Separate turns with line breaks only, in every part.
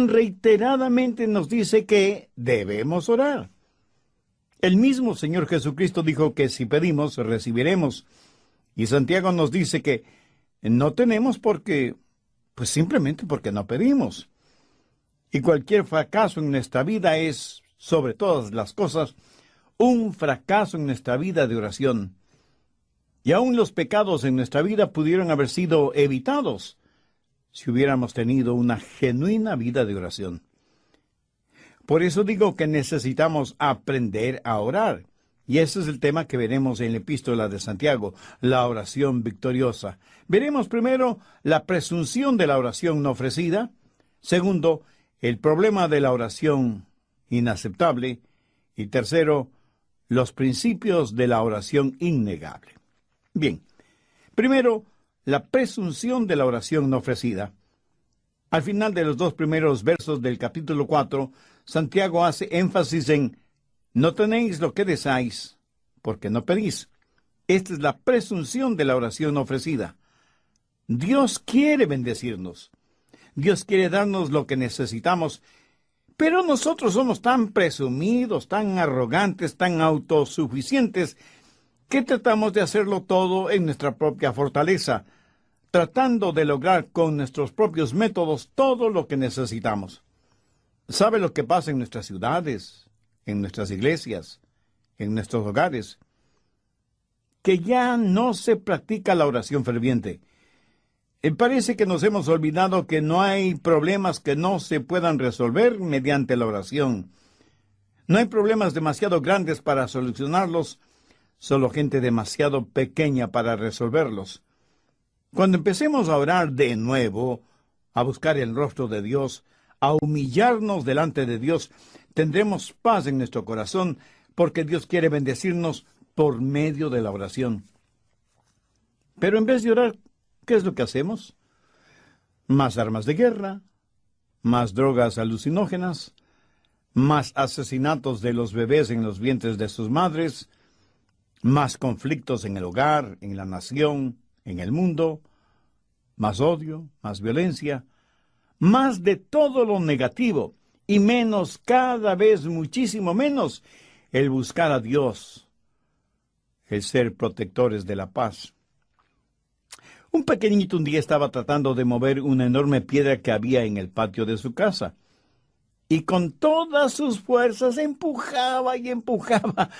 reiteradamente nos dice que debemos orar. El mismo Señor Jesucristo dijo que si pedimos, recibiremos. Y Santiago nos dice que no tenemos porque, pues simplemente porque no pedimos. Y cualquier fracaso en nuestra vida es, sobre todas las cosas, un fracaso en nuestra vida de oración. Y aún los pecados en nuestra vida pudieron haber sido evitados si hubiéramos tenido una genuina vida de oración. Por eso digo que necesitamos aprender a orar. Y ese es el tema que veremos en la epístola de Santiago, la oración victoriosa. Veremos primero la presunción de la oración no ofrecida. Segundo, el problema de la oración inaceptable. Y tercero, los principios de la oración innegable. Bien, primero, la presunción de la oración no ofrecida. Al final de los dos primeros versos del capítulo 4, Santiago hace énfasis en no tenéis lo que deseáis, porque no pedís. Esta es la presunción de la oración ofrecida. Dios quiere bendecirnos. Dios quiere darnos lo que necesitamos, pero nosotros somos tan presumidos, tan arrogantes, tan autosuficientes, que tratamos de hacerlo todo en nuestra propia fortaleza, tratando de lograr con nuestros propios métodos todo lo que necesitamos. ¿Sabe lo que pasa en nuestras ciudades, en nuestras iglesias, en nuestros hogares? Que ya no se practica la oración ferviente. Parece que nos hemos olvidado que no hay problemas que no se puedan resolver mediante la oración. No hay problemas demasiado grandes para solucionarlos, solo gente demasiado pequeña para resolverlos. Cuando empecemos a orar de nuevo, a buscar el rostro de Dios, a humillarnos delante de Dios, tendremos paz en nuestro corazón, porque Dios quiere bendecirnos por medio de la oración. Pero en vez de orar, ¿qué es lo que hacemos? Más armas de guerra, más drogas alucinógenas, más asesinatos de los bebés en los vientres de sus madres, más conflictos en el hogar, en la nación, en el mundo, más odio, más violencia, más de todo lo negativo, y menos, cada vez muchísimo menos, el buscar a Dios, el ser protectores de la paz. Un pequeñito un día estaba tratando de mover una enorme piedra que había en el patio de su casa, y con todas sus fuerzas empujaba y empujaba,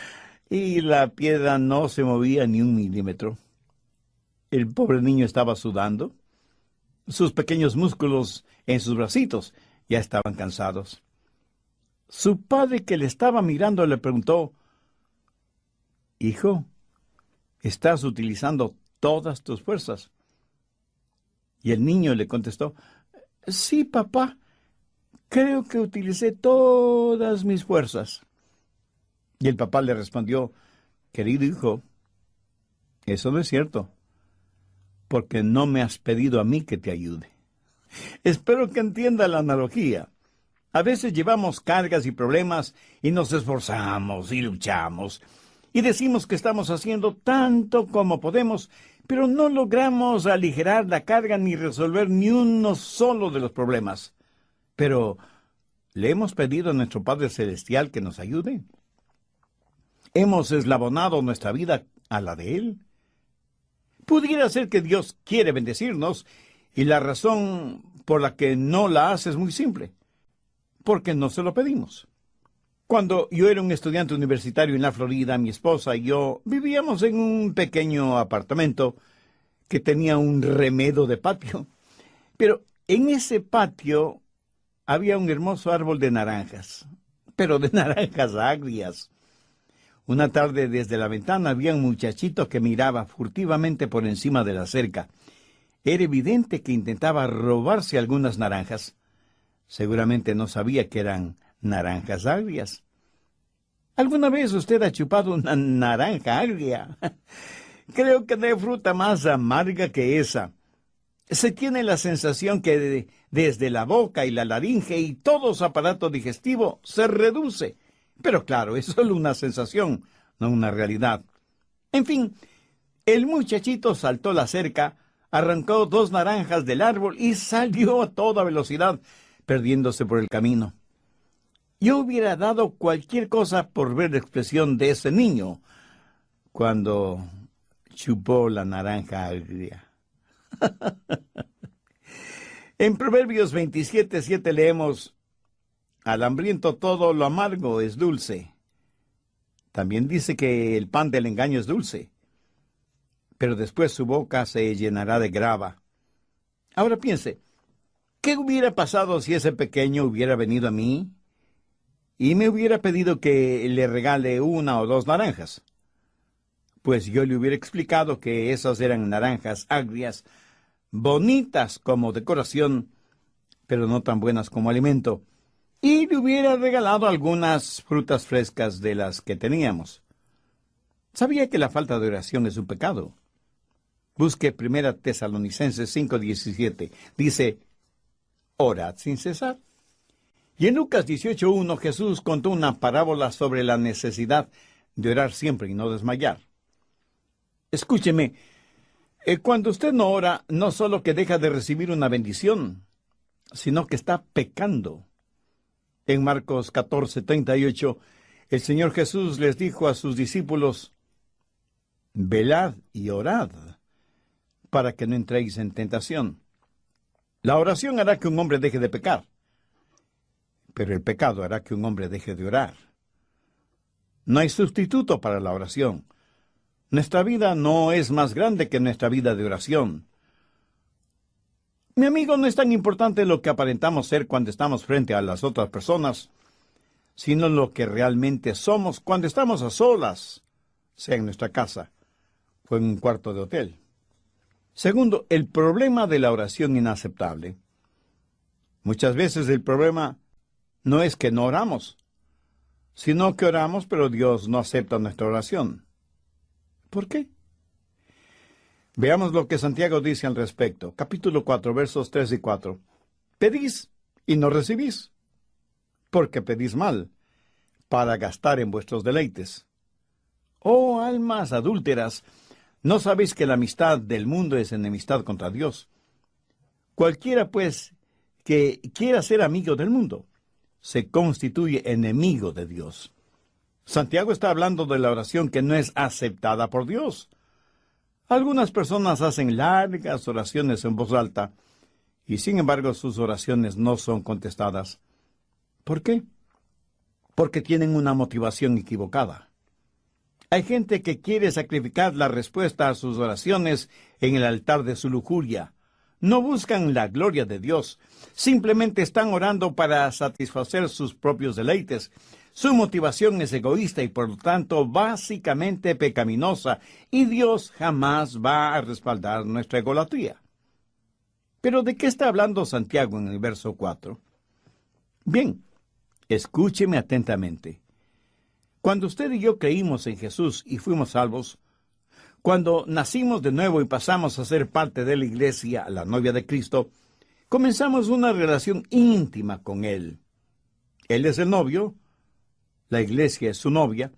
y la piedra no se movía ni un milímetro. El pobre niño estaba sudando. Sus pequeños músculos en sus bracitos ya estaban cansados. Su padre, que le estaba mirando, le preguntó: «Hijo, ¿estás utilizando todas tus fuerzas?» Y el niño le contestó: «Sí, papá, creo que utilicé todas mis fuerzas». Y el papá le respondió: «Querido hijo, eso no es cierto, porque no me has pedido a mí que te ayude». Espero que entienda la analogía. A veces llevamos cargas y problemas y nos esforzamos y luchamos y decimos que estamos haciendo tanto como podemos, pero no logramos aligerar la carga ni resolver ni uno solo de los problemas. Pero, ¿le hemos pedido a nuestro Padre Celestial que nos ayude? ¿Hemos eslabonado nuestra vida a la de Él? Pudiera ser que Dios quiere bendecirnos, y la razón por la que no la hace es muy simple: porque no se lo pedimos. Cuando yo era un estudiante universitario en la Florida, mi esposa y yo vivíamos en un pequeño apartamento que tenía un remedo de patio. Pero en ese patio había un hermoso árbol de naranjas, pero de naranjas agrias. Una tarde, desde la ventana, había un muchachito que miraba furtivamente por encima de la cerca. Era evidente que intentaba robarse algunas naranjas. Seguramente no sabía que eran naranjas agrias. ¿Alguna vez usted ha chupado una naranja agria? Creo que no hay fruta más amarga que esa. Se tiene la sensación que desde la boca y la laringe y todo su aparato digestivo se reduce. Pero claro, es solo una sensación, no una realidad. En fin, el muchachito saltó la cerca, arrancó 2 naranjas del árbol y salió a toda velocidad, perdiéndose por el camino. Yo hubiera dado cualquier cosa por ver la expresión de ese niño cuando chupó la naranja agria. En Proverbios 27:7 leemos: al hambriento todo lo amargo es dulce. También dice que el pan del engaño es dulce, pero después su boca se llenará de grava. Ahora piense, ¿qué hubiera pasado si ese pequeño hubiera venido a mí y me hubiera pedido que le regale 1 o 2 naranjas? Pues yo le hubiera explicado que esas eran naranjas agrias, bonitas como decoración, pero no tan buenas como alimento, y le hubiera regalado algunas frutas frescas de las que teníamos. Sabía que la falta de oración es un pecado. Busque 1 Tesalonicenses 5:17. Dice: orad sin cesar. Y en Lucas 18:1 Jesús contó una parábola sobre la necesidad de orar siempre y no desmayar. Escúcheme, cuando usted no ora, no solo que deja de recibir una bendición, sino que está pecando. En Marcos 14:38, el Señor Jesús les dijo a sus discípulos: velad y orad, para que no entréis en tentación. La oración hará que un hombre deje de pecar, pero el pecado hará que un hombre deje de orar. No hay sustituto para la oración. Nuestra vida no es más grande que nuestra vida de oración. Mi amigo, no es tan importante lo que aparentamos ser cuando estamos frente a las otras personas, sino lo que realmente somos cuando estamos a solas, sea en nuestra casa o en un cuarto de hotel. Segundo, el problema de la oración inaceptable. Muchas veces el problema no es que no oramos, sino que oramos, pero Dios no acepta nuestra oración. ¿Por qué? Veamos lo que Santiago dice al respecto. Capítulo 4, versos 3 y 4. Pedís y no recibís, porque pedís mal, para gastar en vuestros deleites. Oh almas adúlteras, ¿no sabéis que la amistad del mundo es enemistad contra Dios? Cualquiera, pues, que quiera ser amigo del mundo, se constituye enemigo de Dios. Santiago está hablando de la oración que no es aceptada por Dios. Algunas personas hacen largas oraciones en voz alta, y sin embargo sus oraciones no son contestadas. ¿Por qué? Porque tienen una motivación equivocada. Hay gente que quiere sacrificar la respuesta a sus oraciones en el altar de su lujuria. No buscan la gloria de Dios, simplemente están orando para satisfacer sus propios deleites. Su motivación es egoísta y por lo tanto básicamente pecaminosa, y Dios jamás va a respaldar nuestra egolatría. ¿Pero de qué está hablando Santiago en el verso 4? Bien, escúcheme atentamente. Cuando usted y yo creímos en Jesús y fuimos salvos, cuando nacimos de nuevo y pasamos a ser parte de la iglesia, la novia de Cristo, comenzamos una relación íntima con Él. Él es el novio, la iglesia es su novia,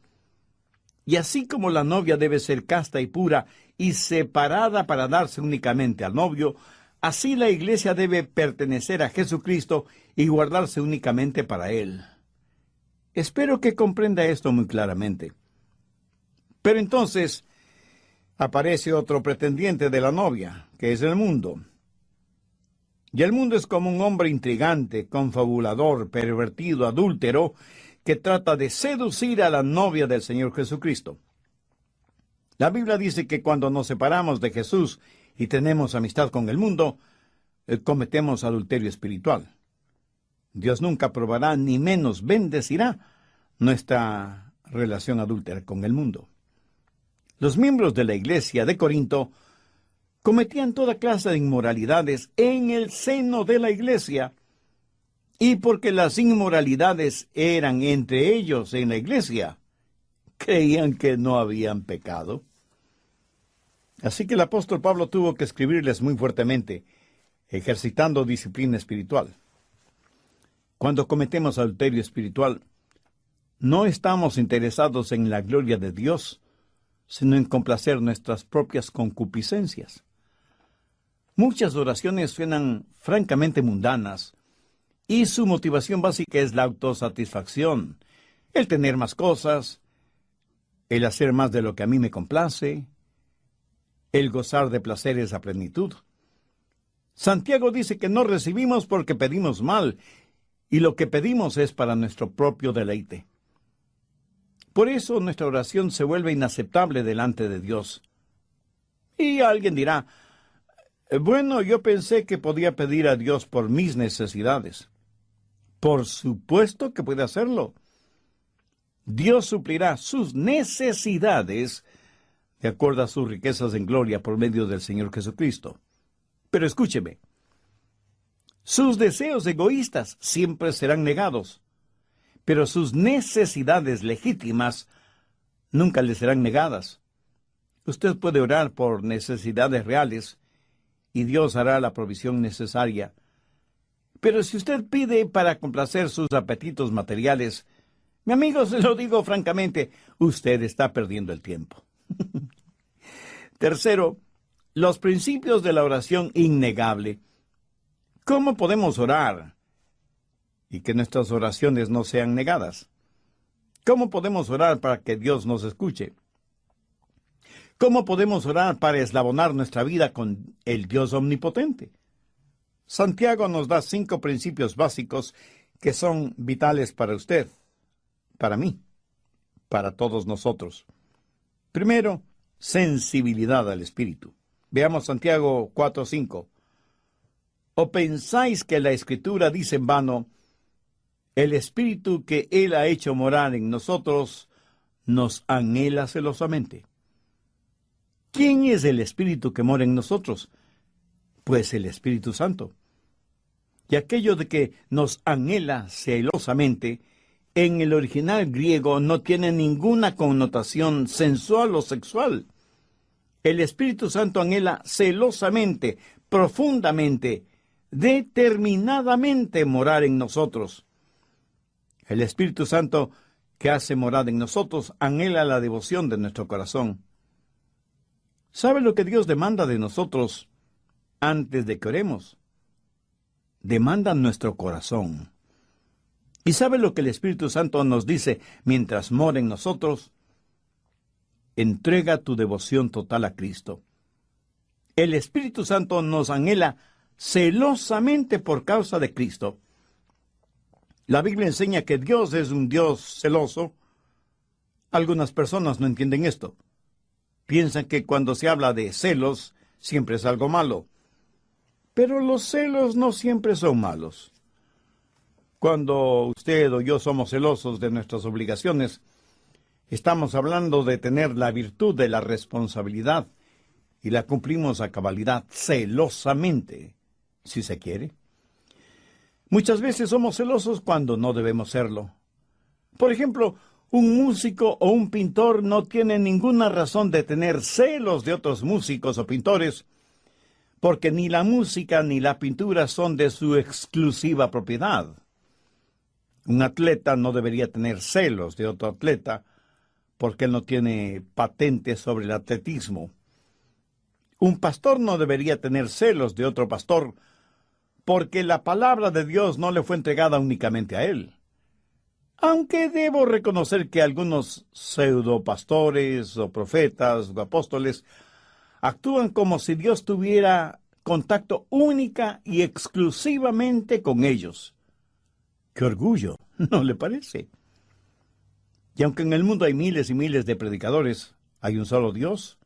y así como la novia debe ser casta y pura y separada para darse únicamente al novio, así la iglesia debe pertenecer a Jesucristo y guardarse únicamente para Él. Espero que comprenda esto muy claramente. Pero entonces aparece otro pretendiente de la novia, que es el mundo. Y el mundo es como un hombre intrigante, confabulador, pervertido, adúltero, que trata de seducir a la novia del Señor Jesucristo. La Biblia dice que cuando nos separamos de Jesús y tenemos amistad con el mundo, cometemos adulterio espiritual. Dios nunca aprobará ni menos bendecirá nuestra relación adúltera con el mundo. Los miembros de la iglesia de Corinto cometían toda clase de inmoralidades en el seno de la iglesia, y porque las inmoralidades eran entre ellos en la iglesia, creían que no habían pecado. Así que el apóstol Pablo tuvo que escribirles muy fuertemente, ejercitando disciplina espiritual. Cuando cometemos adulterio espiritual, no estamos interesados en la gloria de Dios, sino en complacer nuestras propias concupiscencias. Muchas oraciones suenan francamente mundanas Y su motivación básica es la autosatisfacción, el tener más cosas, el hacer más de lo que a mí me complace, el gozar de placeres a plenitud. Santiago dice que no recibimos porque pedimos mal, y lo que pedimos es para nuestro propio deleite. Por eso nuestra oración se vuelve inaceptable delante de Dios. Y alguien dirá, bueno, yo pensé que podía pedir a Dios por mis necesidades. Por supuesto que puede hacerlo. Dios suplirá sus necesidades de acuerdo a sus riquezas en gloria por medio del Señor Jesucristo. Pero escúcheme, sus deseos egoístas siempre serán negados, pero sus necesidades legítimas nunca le serán negadas. Usted puede orar por necesidades reales y Dios hará la provisión necesaria. Pero si usted pide para complacer sus apetitos materiales, mi amigo, se lo digo francamente, usted está perdiendo el tiempo. Tercero, los principios de la oración innegable. ¿Cómo podemos orar y que nuestras oraciones no sean negadas? ¿Cómo podemos orar para que Dios nos escuche? ¿Cómo podemos orar para eslabonar nuestra vida con el Dios omnipotente? Santiago nos da 5 principios básicos que son vitales para usted, para mí, para todos nosotros. Primero, sensibilidad al Espíritu. Veamos Santiago 4:5. ¿O pensáis que la Escritura dice en vano, el Espíritu que Él ha hecho morar en nosotros nos anhela celosamente? ¿Quién es el Espíritu que mora en nosotros? Pues el Espíritu Santo. Y aquello de que nos anhela celosamente, en el original griego no tiene ninguna connotación sensual o sexual. El Espíritu Santo anhela celosamente, profundamente, determinadamente morar en nosotros. El Espíritu Santo que hace morada en nosotros anhela la devoción de nuestro corazón. ¿Sabe lo que Dios demanda de nosotros antes de que oremos? Demanda nuestro corazón. ¿Y sabe lo que el Espíritu Santo nos dice mientras mora en nosotros? Entrega tu devoción total a Cristo. El Espíritu Santo nos anhela celosamente por causa de Cristo. La Biblia enseña que Dios es un Dios celoso. Algunas personas no entienden esto. Piensan que cuando se habla de celos, siempre es algo malo. Pero los celos no siempre son malos. Cuando usted o yo somos celosos de nuestras obligaciones, estamos hablando de tener la virtud de la responsabilidad y la cumplimos a cabalidad, celosamente, si se quiere. Muchas veces somos celosos cuando no debemos serlo. Por ejemplo, un músico o un pintor no tiene ninguna razón de tener celos de otros músicos o pintores, porque ni la música ni la pintura son de su exclusiva propiedad. Un atleta no debería tener celos de otro atleta, porque él no tiene patente sobre el atletismo. Un pastor no debería tener celos de otro pastor, porque la palabra de Dios no le fue entregada únicamente a él. Aunque debo reconocer que algunos pseudopastores o profetas o apóstoles actúan como si Dios tuviera contacto única y exclusivamente con ellos. ¡Qué orgullo! ¿No le parece? Y aunque en el mundo hay miles y miles de predicadores, hay un solo Dios.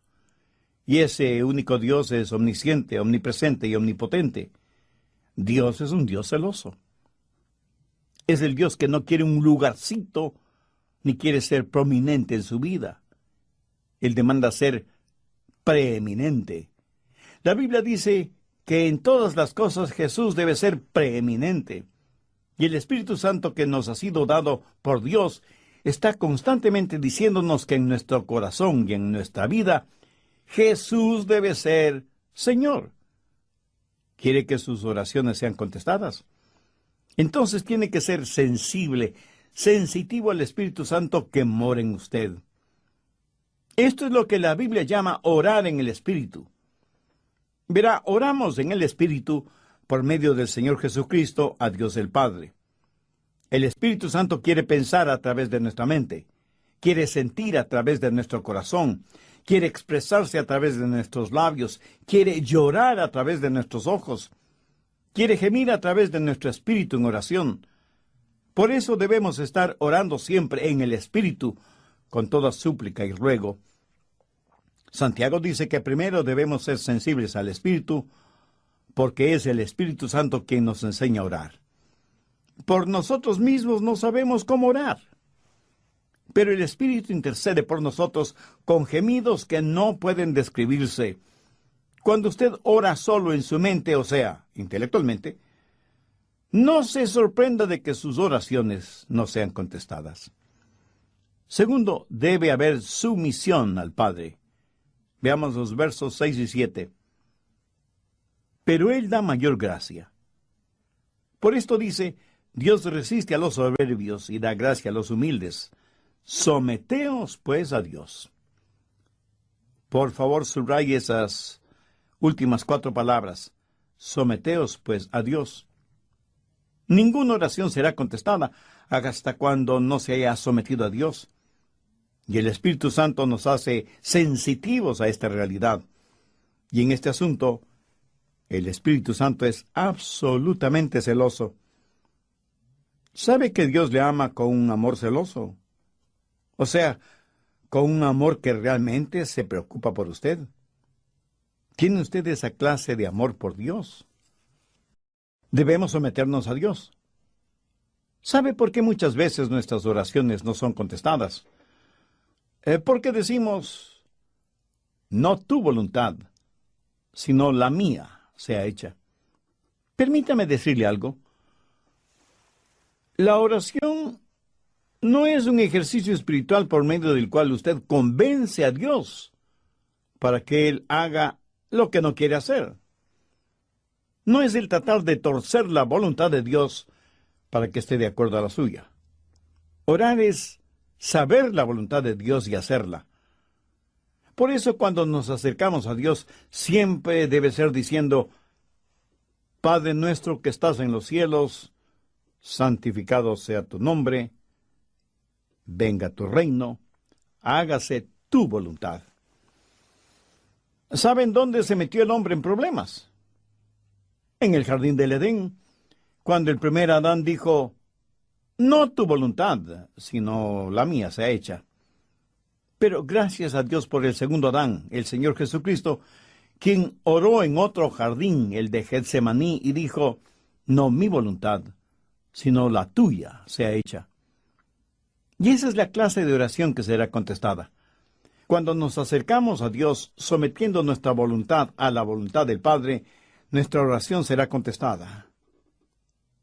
Y ese único Dios es omnisciente, omnipresente y omnipotente. Dios es un Dios celoso. Es el Dios que no quiere un lugarcito, ni quiere ser prominente en su vida. Él demanda ser preeminente. La Biblia dice que en todas las cosas Jesús debe ser preeminente. Y el Espíritu Santo que nos ha sido dado por Dios está constantemente diciéndonos que en nuestro corazón y en nuestra vida, Jesús debe ser Señor. ¿Quiere que sus oraciones sean contestadas? Entonces tiene que ser sensible, sensitivo al Espíritu Santo que mora en usted. Esto es lo que la Biblia llama orar en el Espíritu. Verá, oramos en el Espíritu por medio del Señor Jesucristo a Dios el Padre. El Espíritu Santo quiere pensar a través de nuestra mente, quiere sentir a través de nuestro corazón, quiere expresarse a través de nuestros labios, quiere llorar a través de nuestros ojos, quiere gemir a través de nuestro espíritu en oración. Por eso debemos estar orando siempre en el Espíritu, con toda súplica y ruego. Santiago dice que primero debemos ser sensibles al Espíritu, porque es el Espíritu Santo quien nos enseña a orar. Por nosotros mismos no sabemos cómo orar, pero el Espíritu intercede por nosotros con gemidos que no pueden describirse. Cuando usted ora solo en su mente, o sea, intelectualmente, no se sorprenda de que sus oraciones no sean contestadas. Segundo, debe haber sumisión al Padre. Veamos los versos 6 y 7. Pero Él da mayor gracia. Por esto dice, Dios resiste a los soberbios y da gracia a los humildes. Someteos, pues, a Dios. Por favor, subraye esas últimas 4 palabras. Someteos, pues, a Dios. Ninguna oración será contestada hasta cuando no se haya sometido a Dios. Y el Espíritu Santo nos hace sensitivos a esta realidad. Y en este asunto, el Espíritu Santo es absolutamente celoso. ¿Sabe que Dios le ama con un amor celoso? O sea, con un amor que realmente se preocupa por usted. ¿Tiene usted esa clase de amor por Dios? Debemos someternos a Dios. ¿Sabe por qué muchas veces nuestras oraciones no son contestadas? Porque decimos, no tu voluntad, sino la mía sea hecha. Permítame decirle algo. La oración no es un ejercicio espiritual por medio del cual usted convence a Dios para que Él haga lo que no quiere hacer. No es el tratar de torcer la voluntad de Dios para que esté de acuerdo a la suya. Orar es saber la voluntad de Dios y hacerla. Por eso cuando nos acercamos a Dios, siempre debe ser diciendo, Padre nuestro que estás en los cielos, santificado sea tu nombre, venga tu reino, hágase tu voluntad. ¿Saben dónde se metió el hombre en problemas? En el jardín del Edén, cuando el primer Adán dijo, no tu voluntad, sino la mía sea hecha. Pero gracias a Dios por el segundo Adán, el Señor Jesucristo, quien oró en otro jardín, el de Getsemaní, y dijo, no mi voluntad, sino la tuya sea hecha. Y esa es la clase de oración que será contestada. Cuando nos acercamos a Dios, sometiendo nuestra voluntad a la voluntad del Padre, nuestra oración será contestada.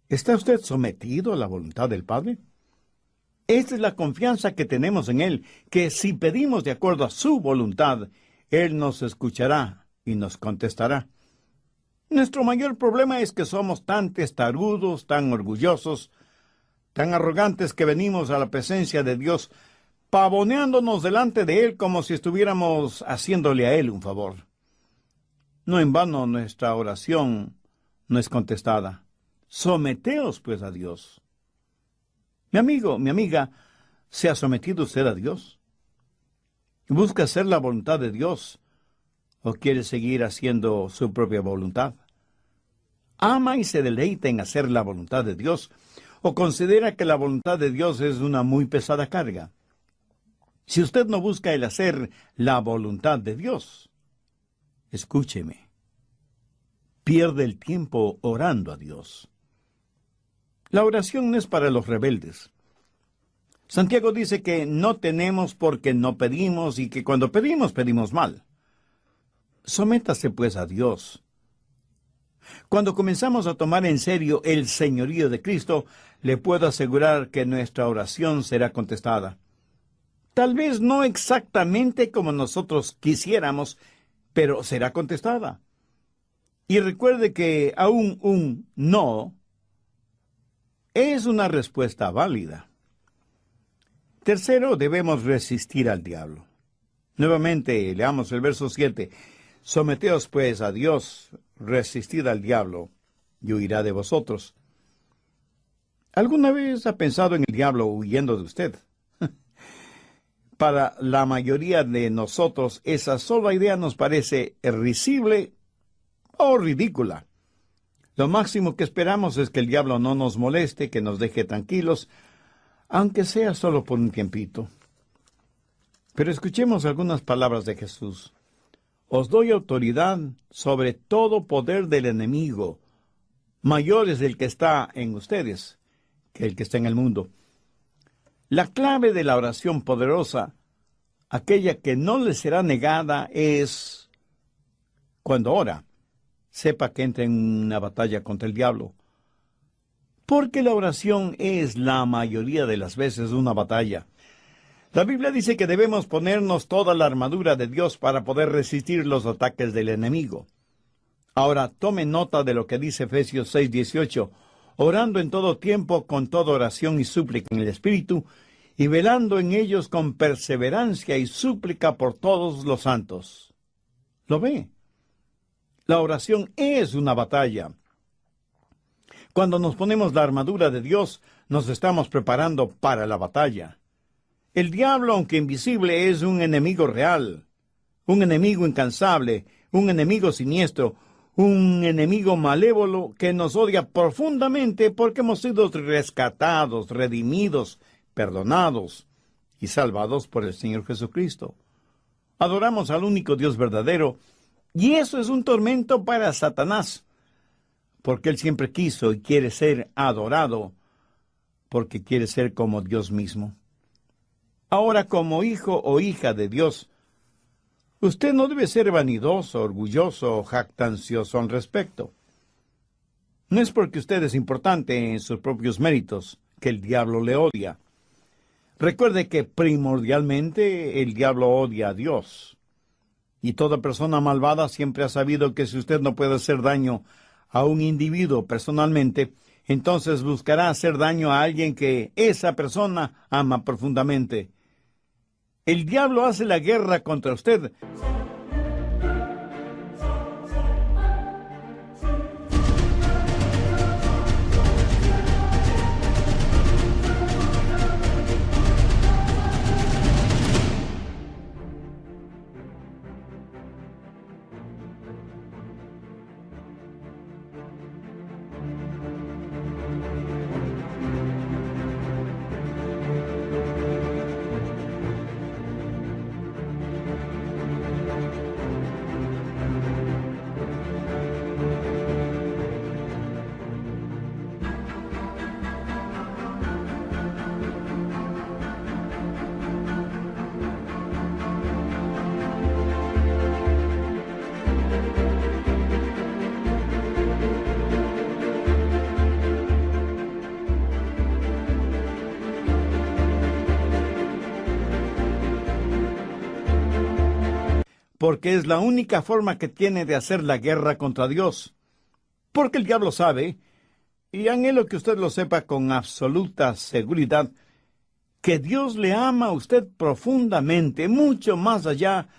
¿Está usted sometido a la voluntad del Padre? Esta es la confianza que tenemos en Él, que si pedimos de acuerdo a su voluntad, Él nos escuchará y nos contestará. Nuestro mayor problema es que somos tan testarudos, tan orgullosos, tan arrogantes que venimos a la presencia de Dios, pavoneándonos delante de Él como si estuviéramos haciéndole a Él un favor. No en vano nuestra oración no es contestada. Someteos, pues, a Dios. Mi amigo, mi amiga, ¿se ha sometido usted a Dios? ¿Busca hacer la voluntad de Dios o quiere seguir haciendo su propia voluntad? ¿Ama y se deleita en hacer la voluntad de Dios o considera que la voluntad de Dios es una muy pesada carga? Si usted no busca el hacer la voluntad de Dios, escúcheme, pierde el tiempo orando a Dios. La oración no es para los rebeldes. Santiago dice que no tenemos porque no pedimos y que cuando pedimos, pedimos mal. Sométase pues a Dios. Cuando comenzamos a tomar en serio el señorío de Cristo, le puedo asegurar que nuestra oración será contestada. Tal vez no exactamente como nosotros quisiéramos, pero será contestada. Y recuerde que aún un no es una respuesta válida. Tercero, debemos resistir al diablo. Nuevamente, leamos el verso 7. Someteos pues a Dios, resistid al diablo, y huirá de vosotros. ¿Alguna vez ha pensado en el diablo huyendo de usted? Para la mayoría de nosotros, esa sola idea nos parece risible o ridícula. Lo máximo que esperamos es que el diablo no nos moleste, que nos deje tranquilos, aunque sea solo por un tiempito. Pero escuchemos algunas palabras de Jesús. Os doy autoridad sobre todo poder del enemigo. Mayor es el que está en ustedes que el que está en el mundo. La clave de la oración poderosa, aquella que no le será negada, es cuando ora, sepa que entra en una batalla contra el diablo. Porque la oración es la mayoría de las veces una batalla. La Biblia dice que debemos ponernos toda la armadura de Dios para poder resistir los ataques del enemigo. Ahora, tome nota de lo que dice Efesios 6:18, orando en todo tiempo con toda oración y súplica en el Espíritu, y velando en ellos con perseverancia y súplica por todos los santos. ¿Lo ve? La oración es una batalla. Cuando nos ponemos la armadura de Dios, nos estamos preparando para la batalla. El diablo, aunque invisible, es un enemigo real, un enemigo incansable, un enemigo siniestro, un enemigo malévolo que nos odia profundamente porque hemos sido rescatados, redimidos, perdonados y salvados por el Señor Jesucristo. Adoramos al único Dios verdadero, y eso es un tormento para Satanás, porque él siempre quiso y quiere ser adorado, porque quiere ser como Dios mismo. Ahora, como hijo o hija de Dios, usted no debe ser vanidoso, orgulloso o jactancioso al respecto. No es porque usted es importante en sus propios méritos que el diablo le odia. Recuerde que primordialmente el diablo odia a Dios. Y toda persona malvada siempre ha sabido que si usted no puede hacer daño a un individuo personalmente, entonces buscará hacer daño a alguien que esa persona ama profundamente. El diablo hace la guerra contra usted. Porque es la única forma que tiene de hacer la guerra contra Dios. Porque el diablo sabe, y anhelo que usted lo sepa con absoluta seguridad, que Dios le ama a usted profundamente, mucho más allá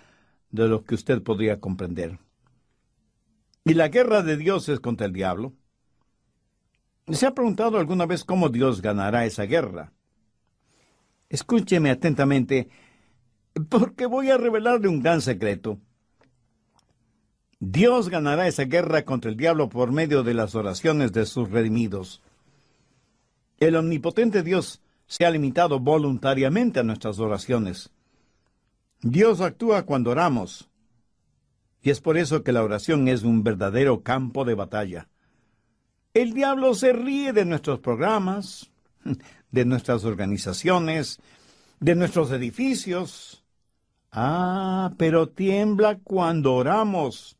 de lo que usted podría comprender. ¿Y la guerra de Dios es contra el diablo? ¿Se ha preguntado alguna vez cómo Dios ganará esa guerra? Escúcheme atentamente, porque voy a revelarle un gran secreto. Dios ganará esa guerra contra el diablo por medio de las oraciones de sus redimidos. El omnipotente Dios se ha limitado voluntariamente a nuestras oraciones. Dios actúa cuando oramos, y es por eso que la oración es un verdadero campo de batalla. El diablo se ríe de nuestros programas, de nuestras organizaciones, de nuestros edificios. Pero tiembla cuando oramos.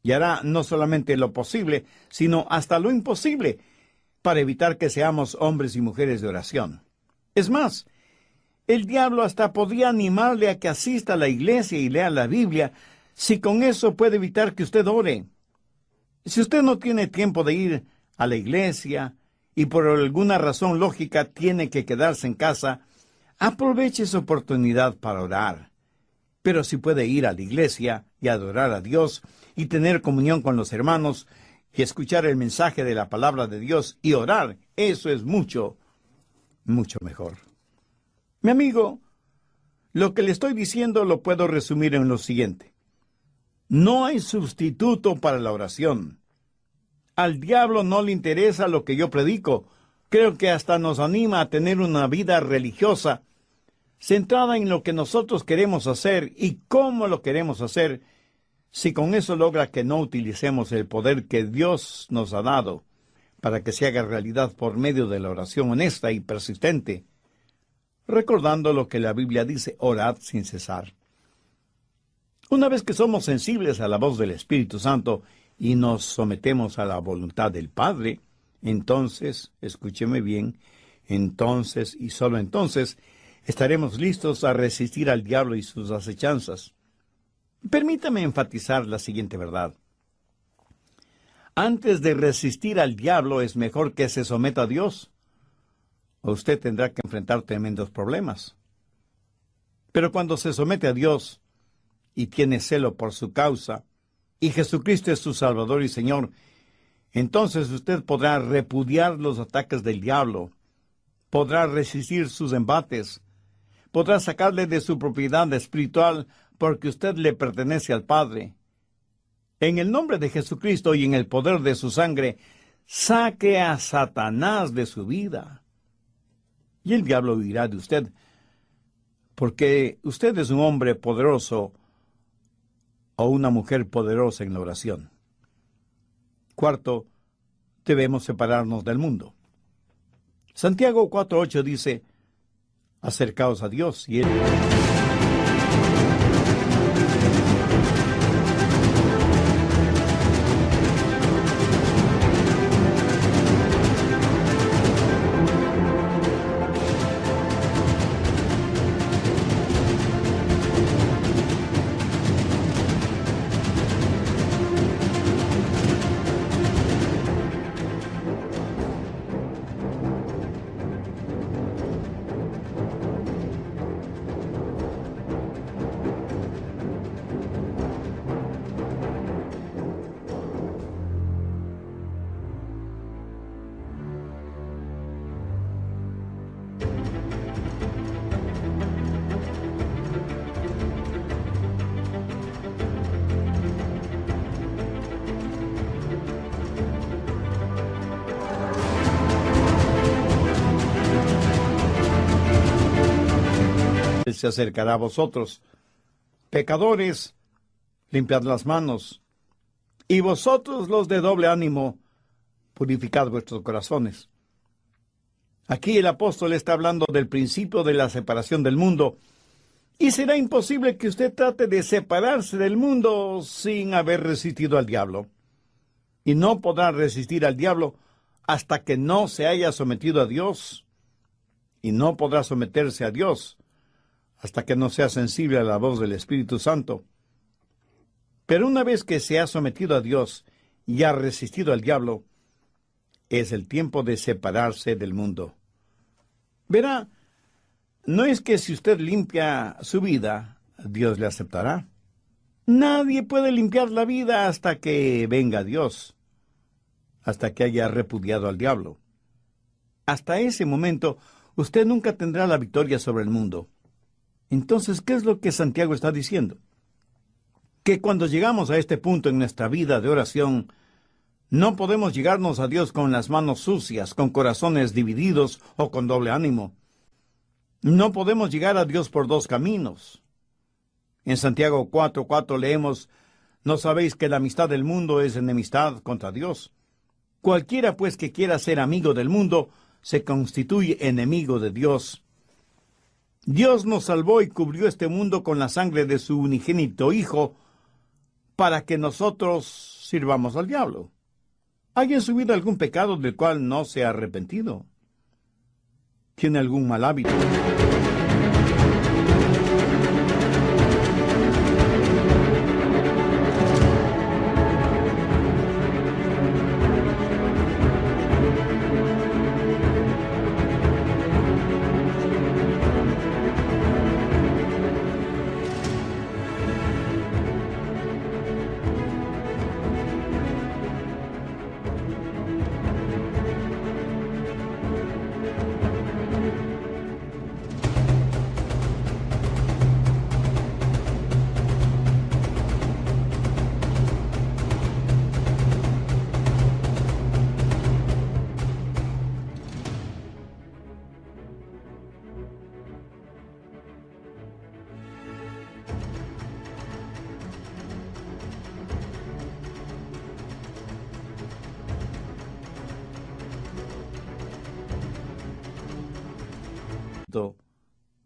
Y hará no solamente lo posible, sino hasta lo imposible, para evitar que seamos hombres y mujeres de oración. Es más, el diablo hasta podría animarle a que asista a la iglesia y lea la Biblia, si con eso puede evitar que usted ore. Si usted no tiene tiempo de ir a la iglesia, y por alguna razón lógica tiene que quedarse en casa, aproveche esa oportunidad para orar. Pero si puede ir a la iglesia y adorar a Dios y tener comunión con los hermanos, y escuchar el mensaje de la palabra de Dios y orar, eso es mucho, mucho mejor. Mi amigo, lo que le estoy diciendo lo puedo resumir en lo siguiente. No hay sustituto para la oración. Al diablo no le interesa lo que yo predico. Creo que hasta nos anima a tener una vida religiosa centrada en lo que nosotros queremos hacer y cómo lo queremos hacer, si con eso logra que no utilicemos el poder que Dios nos ha dado para que se haga realidad por medio de la oración honesta y persistente, recordando lo que la Biblia dice, orad sin cesar. Una vez que somos sensibles a la voz del Espíritu Santo y nos sometemos a la voluntad del Padre, entonces, escúcheme bien, entonces y solo entonces estaremos listos a resistir al diablo y sus acechanzas. Permítame enfatizar la siguiente verdad. Antes de resistir al diablo es mejor que se someta a Dios, o usted tendrá que enfrentar tremendos problemas. Pero cuando se somete a Dios y tiene celo por su causa, y Jesucristo es su Salvador y Señor, entonces usted podrá repudiar los ataques del diablo, podrá resistir sus embates, podrá sacarle de su propiedad espiritual porque usted le pertenece al Padre. En el nombre de Jesucristo y en el poder de su sangre, saque a Satanás de su vida. Y el diablo huirá de usted, porque usted es un hombre poderoso o una mujer poderosa en la oración. Cuarto, debemos separarnos del mundo. Santiago 4:8 dice, acercaos a Dios y Él... Él se acercará a vosotros. Pecadores, limpiad las manos. Y vosotros, los de doble ánimo, purificad vuestros corazones. Aquí el apóstol está hablando del principio de la separación del mundo. Y será imposible que usted trate de separarse del mundo sin haber resistido al diablo. Y no podrá resistir al diablo hasta que no se haya sometido a Dios. Y no podrá someterse a Dios hasta que no sea sensible a la voz del Espíritu Santo. Pero una vez que se ha sometido a Dios y ha resistido al diablo, es el tiempo de separarse del mundo. Verá, no es que si usted limpia su vida, Dios le aceptará. Nadie puede limpiar la vida hasta que venga Dios, hasta que haya repudiado al diablo. Hasta ese momento, usted nunca tendrá la victoria sobre el mundo. Entonces, ¿qué es lo que Santiago está diciendo? Que cuando llegamos a este punto en nuestra vida de oración, no podemos llegarnos a Dios con las manos sucias, con corazones divididos o con doble ánimo. No podemos llegar a Dios por dos caminos. En Santiago 4:4 leemos, ¿no sabéis que la amistad del mundo es enemistad contra Dios? Cualquiera pues que quiera ser amigo del mundo, se constituye enemigo de Dios. Dios nos salvó y cubrió este mundo con la sangre de su unigénito Hijo para que nosotros sirvamos al diablo. ¿Hay en su vida algún pecado del cual no se ha arrepentido? ¿Tiene algún mal hábito?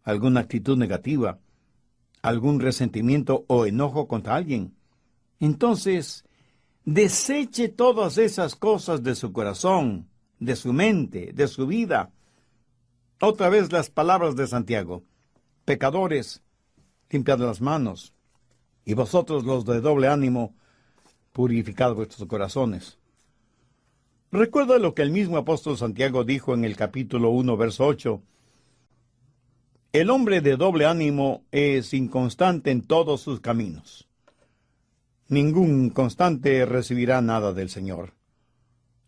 alguna actitud negativa, algún resentimiento o enojo contra alguien, entonces deseche todas esas cosas de su corazón, de su mente, de su vida. Otra vez las palabras de Santiago: pecadores, limpiad las manos, y vosotros los de doble ánimo, purificad vuestros corazones. Recuerda lo que el mismo apóstol Santiago dijo en el capítulo 1, verso 8. El hombre de doble ánimo es inconstante en todos sus caminos. Ningún constante recibirá nada del Señor.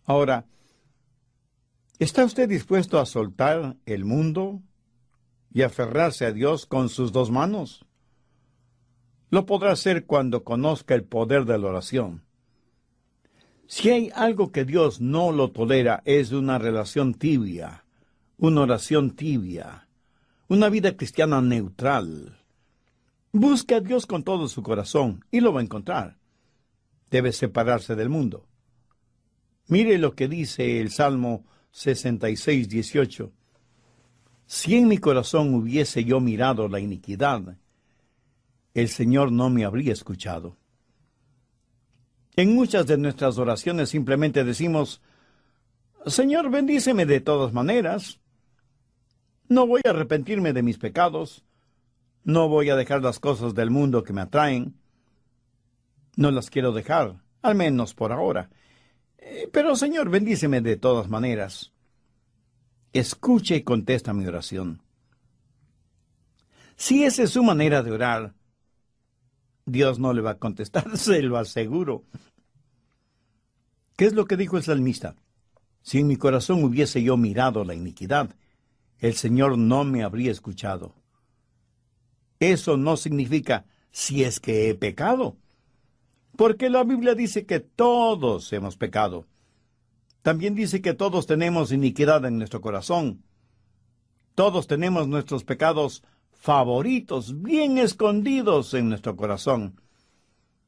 Ahora, ¿está usted dispuesto a soltar el mundo y aferrarse a Dios con sus dos manos? Lo podrá hacer cuando conozca el poder de la oración. Si hay algo que Dios no lo tolera, es una relación tibia, una oración tibia, una vida cristiana neutral. Busque a Dios con todo su corazón y lo va a encontrar. Debe separarse del mundo. Mire lo que dice el Salmo 66, 18. Si en mi corazón hubiese yo mirado la iniquidad, el Señor no me habría escuchado. En muchas de nuestras oraciones simplemente decimos: Señor, bendíceme de todas maneras. No voy a arrepentirme de mis pecados. No voy a dejar las cosas del mundo que me atraen. No las quiero dejar, al menos por ahora. Pero, Señor, bendíceme de todas maneras. Escuche y contesta mi oración. Si esa es su manera de orar, Dios no le va a contestar, se lo aseguro. ¿Qué es lo que dijo el salmista? Si en mi corazón hubiese yo mirado la iniquidad, el Señor no me habría escuchado. Eso no significa si es que he pecado, porque la Biblia dice que todos hemos pecado. También dice que todos tenemos iniquidad en nuestro corazón. Todos tenemos nuestros pecados favoritos, bien escondidos en nuestro corazón.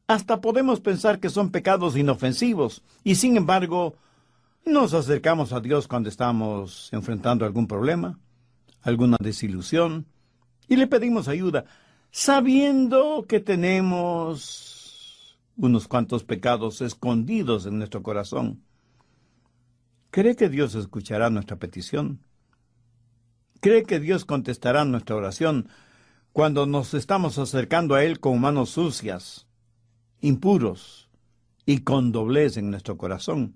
Hasta podemos pensar que son pecados inofensivos, y sin embargo, nos acercamos a Dios cuando estamos enfrentando algún problema, alguna desilusión, y le pedimos ayuda, sabiendo que tenemos unos cuantos pecados escondidos en nuestro corazón. ¿Cree que Dios escuchará nuestra petición? ¿Cree que Dios contestará nuestra oración cuando nos estamos acercando a Él con manos sucias, impuros y con doblez en nuestro corazón?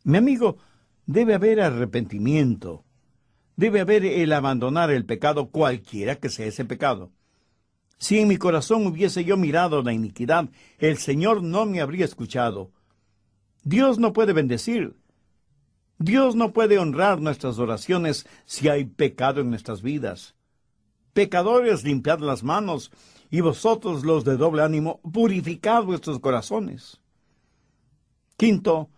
Mi amigo, debe haber arrepentimiento. Debe haber el abandonar el pecado, cualquiera que sea ese pecado. Si en mi corazón hubiese yo mirado la iniquidad, el Señor no me habría escuchado. Dios no puede bendecir. Dios no puede honrar nuestras oraciones si hay pecado en nuestras vidas. Pecadores, limpiad las manos, y vosotros los de doble ánimo, purificad vuestros corazones. Quinto,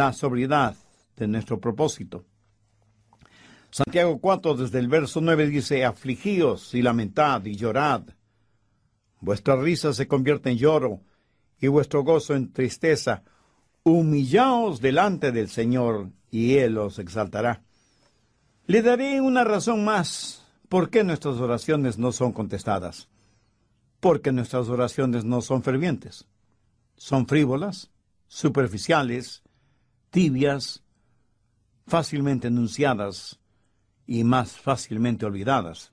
la sobriedad de nuestro propósito. Santiago 4, desde el verso 9 dice: afligíos y lamentad y llorad. Vuestra risa se convierte en lloro y vuestro gozo en tristeza. Humillaos delante del Señor y Él os exaltará. Le daré una razón más por qué nuestras oraciones no son contestadas. Porque nuestras oraciones no son fervientes. Son frívolas, superficiales, tibias, fácilmente enunciadas y más fácilmente olvidadas.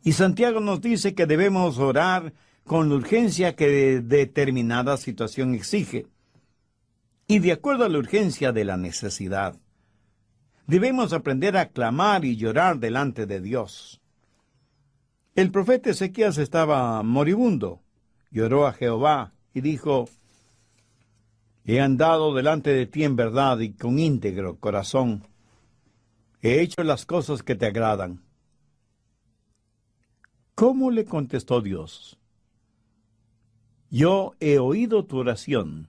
Y Santiago nos dice que debemos orar con la urgencia que determinada situación exige, y de acuerdo a la urgencia de la necesidad. Debemos aprender a clamar y llorar delante de Dios. El profeta Ezequías estaba moribundo, lloró a Jehová y dijo: He andado delante de ti en verdad y con íntegro corazón. He hecho las cosas que te agradan. ¿Cómo le contestó Dios? Yo he oído tu oración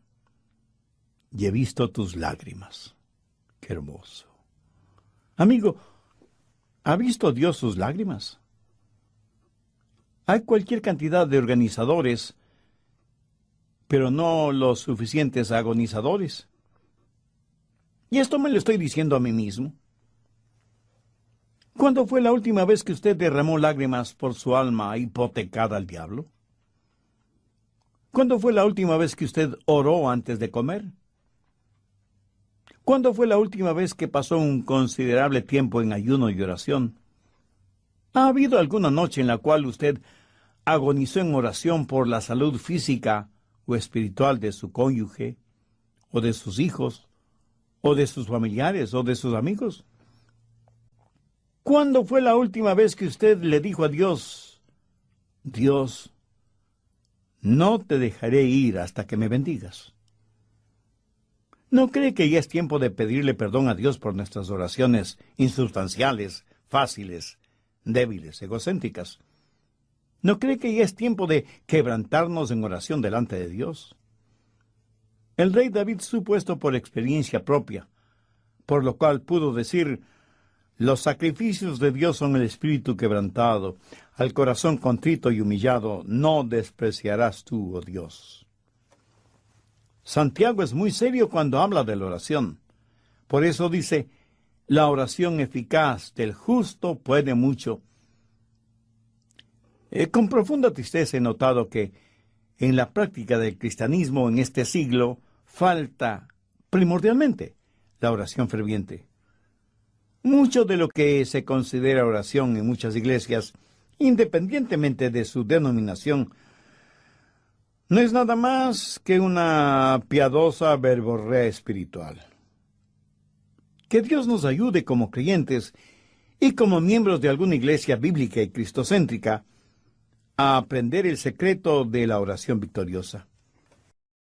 y he visto tus lágrimas. Qué hermoso. Amigo, ¿ha visto Dios sus lágrimas? Hay cualquier cantidad de organizadores, pero no los suficientes agonizadores. Y esto me lo estoy diciendo a mí mismo. ¿Cuándo fue la última vez que usted derramó lágrimas por su alma hipotecada al diablo? ¿Cuándo fue la última vez que usted oró antes de comer? ¿Cuándo fue la última vez que pasó un considerable tiempo en ayuno y oración? ¿Ha habido alguna noche en la cual usted agonizó en oración por la salud física o espiritual de su cónyuge, o de sus hijos, o de sus familiares, o de sus amigos? ¿Cuándo fue la última vez que usted le dijo a Dios: Dios, no te dejaré ir hasta que me bendigas? ¿No cree que ya es tiempo de pedirle perdón a Dios por nuestras oraciones insustanciales, fáciles, débiles, egocéntricas? ¿No cree que ya es tiempo de quebrantarnos en oración delante de Dios? El rey David supo esto por experiencia propia, por lo cual pudo decir: los sacrificios de Dios son el espíritu quebrantado, al corazón contrito y humillado no despreciarás tú, oh Dios. Santiago es muy serio cuando habla de la oración. Por eso dice: la oración eficaz del justo puede mucho. Con profunda tristeza he notado que en la práctica del cristianismo en este siglo falta primordialmente la oración ferviente. Mucho de lo que se considera oración en muchas iglesias, independientemente de su denominación, no es nada más que una piadosa verborrea espiritual. Que Dios nos ayude como creyentes y como miembros de alguna iglesia bíblica y cristocéntrica a aprender el secreto de la oración victoriosa.